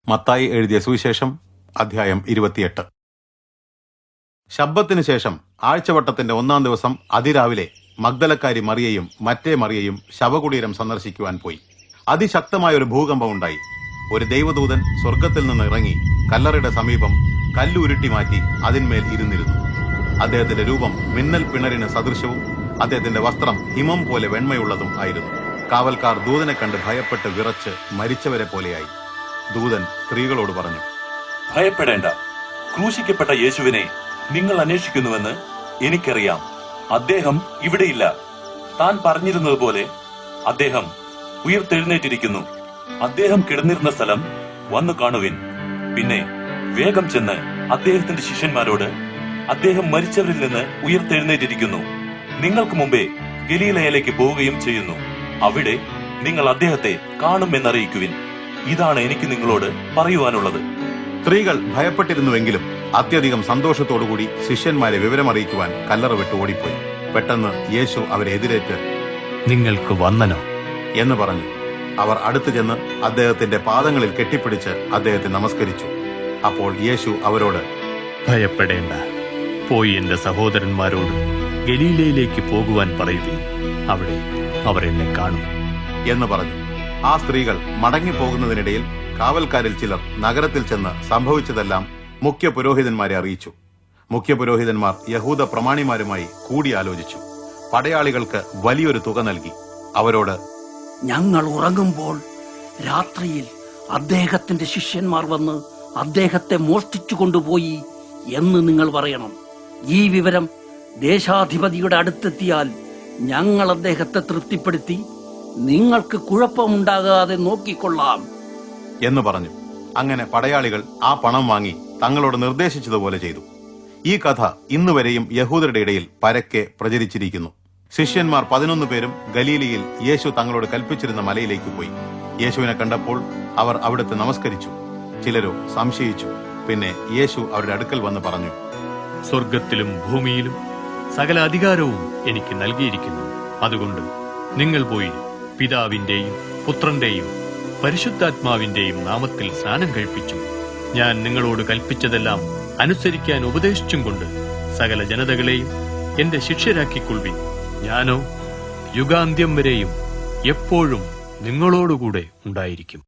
മത്തായി എഴുതിയ സുവിശേഷം അധ്യായം 28. ശബ്ബത്തിന് ശേഷം ആഴ്ചവട്ടത്തിന്റെ 1-ാം ദിവസം അതിരാവിലെ മഗ്ദലക്കാരി മറിയയും മറ്റേ മറിയയും ശവകുടീരം സന്ദർശിക്കുവാൻ പോയി. അതിശക്തമായ ഒരു ഭൂകമ്പം ഉണ്ടായി. ഒരു ദൈവദൂതൻ സ്വർഗത്തിൽ നിന്ന് ഇറങ്ങി കല്ലറയുടെ സമീപം കല്ലുരുട്ടി മാറ്റി അതിന്മേൽ ഇരുന്നിരുന്നു. അദ്ദേഹത്തിന്റെ രൂപം മിന്നൽ പിണരിന് സദൃശവും അദ്ദേഹത്തിന്റെ വസ്ത്രം ഹിമം പോലെ വെണ്മയുള്ളതും ആയിരുന്നു. കാവൽക്കാർ ദൂതനെ കണ്ട് ഭയപ്പെട്ട് വിറച്ച് മരിച്ചവരെ പോലെയായി. ദൂതൻ സ്ത്രീകളോട് പറഞ്ഞു, ഭയപ്പെടേണ്ട. ക്രൂശിക്കപ്പെട്ട യേശുവിനെ നിങ്ങൾ അന്വേഷിക്കുന്നുവെന്ന് എനിക്കറിയാം. അദ്ദേഹം ഇവിടെയില്ല. താൻ പറഞ്ഞിരുന്നതുപോലെ അദ്ദേഹം ഉയർത്തെഴുന്നേറ്റിരിക്കുന്നു. അദ്ദേഹം കിടന്നിരുന്ന സ്ഥലം വന്നു കാണുവിൻ. പിന്നെ വേഗം ചെന്ന് അദ്ദേഹത്തിന്റെ ശിഷ്യന്മാരോട്, അദ്ദേഹം മരിച്ചവരിൽ നിന്ന് ഉയർത്തെഴുന്നേറ്റിരിക്കുന്നു, നിങ്ങൾക്ക് മുമ്പേ ഗലീലയിലേക്ക് പോവുകയും ചെയ്യുന്നു. അവിടെ നിങ്ങൾ അദ്ദേഹത്തെ കാണുമെന്നറിയിക്കുവിൻ. ഇതാണ് എനിക്ക് നിങ്ങളോട് പറയുവാനുള്ളത്. സ്ത്രീകൾ ഭയപ്പെട്ടിരുന്നുവെങ്കിലും അത്യധികം സന്തോഷത്തോടുകൂടി ശിഷ്യന്മാരെ വിവരമറിയിക്കുവാൻ കല്ലറ വിട്ട് ഓടിപ്പോയി. പെട്ടെന്ന് യേശു അവരെ എതിരേറ്റ്, നിങ്ങൾക്ക് വന്ദനം എന്ന് പറഞ്ഞു. അവർ അടുത്തു ചെന്ന് അദ്ദേഹത്തിന്റെ പാദങ്ങളിൽ കെട്ടിപ്പിടിച്ച് അദ്ദേഹത്തെ നമസ്കരിച്ചു. അപ്പോൾ യേശു അവരോട്, ഭയപ്പെടേണ്ട. പോയി എന്റെ സഹോദരന്മാരോട് ഗലീലയിലേക്ക് പോകുവാൻ പറയുവിൻ. അവിടെ അവർ എന്നെ കാണും എന്ന് പറഞ്ഞു. ആ സ്ത്രീകൾ മടങ്ങിപ്പോകുന്നതിനിടയിൽ കാവൽക്കാരിൽ ചിലർ നഗരത്തിൽ ചെന്ന് സംഭവിച്ചതെല്ലാം മുഖ്യ പുരോഹിതന്മാരെ അറിയിച്ചു. മുഖ്യപുരോഹിതന്മാർ യഹൂദ പ്രമാണിമാരുമായി കൂടിയാലോചിച്ചു. പടയാളികൾക്ക് വലിയൊരു തുക നൽകി. അവരോട്, ഞങ്ങൾ ഉറങ്ങുമ്പോൾ രാത്രിയിൽ അദ്ദേഹത്തിന്റെ ശിഷ്യന്മാർ വന്ന് അദ്ദേഹത്തെ മോഷ്ടിച്ചു കൊണ്ടുപോയി എന്ന് നിങ്ങൾ പറയണം. ഈ വിവരം ദേശാധിപതിയുടെ അടുത്തെത്തിയാൽ ഞങ്ങൾ അദ്ദേഹത്തെ തൃപ്തിപ്പെടുത്തി നിങ്ങൾക്ക് കുഴപ്പമുണ്ടാകാതെ നോക്കിക്കൊള്ളാം എന്ന് പറഞ്ഞു. അങ്ങനെ പടയാളികൾ ആ പണം വാങ്ങി തങ്ങളോട് നിർദ്ദേശിച്ചതുപോലെ ചെയ്തു. ഈ കഥ ഇന്നുവരെയും യഹൂദരുടെ ഇടയിൽ പരക്കെ പ്രചരിച്ചിരിക്കുന്നു. ശിഷ്യന്മാർ 11 പേരും ഗലീലയിൽ യേശു തങ്ങളോട് കൽപ്പിച്ചിരുന്ന മലയിലേക്ക് പോയി. യേശുവിനെ കണ്ടപ്പോൾ അവർ അവിടുത്തെ നമസ്കരിച്ചു. ചിലരോ സംശയിച്ചു. പിന്നെ യേശു അവരുടെ അടുക്കൽ വന്ന് പറഞ്ഞു, സ്വർഗത്തിലും ഭൂമിയിലും സകല അധികാരവും എനിക്ക് നൽകിയിരിക്കുന്നു. അതുകൊണ്ട് നിങ്ങൾ പോയി പിതാവിന്റെയും പുത്രന്റെയും പരിശുദ്ധാത്മാവിന്റെയും നാമത്തിൽ സ്നാനം കഴിപ്പിച്ചു. ഞാൻ നിങ്ങളോട് കൽപ്പിച്ചതെല്ലാം അനുസരിക്കാൻ ഉപദേശിച്ചും കൊണ്ട് സകല ജനതകളെയും എന്റെ ശിഷ്യരാക്കിക്കൊള്ളുവിൻ. ഞാനോ യുഗാന്ത്യം വരെയും എപ്പോഴും നിങ്ങളോടുകൂടെ ഉണ്ടായിരിക്കും.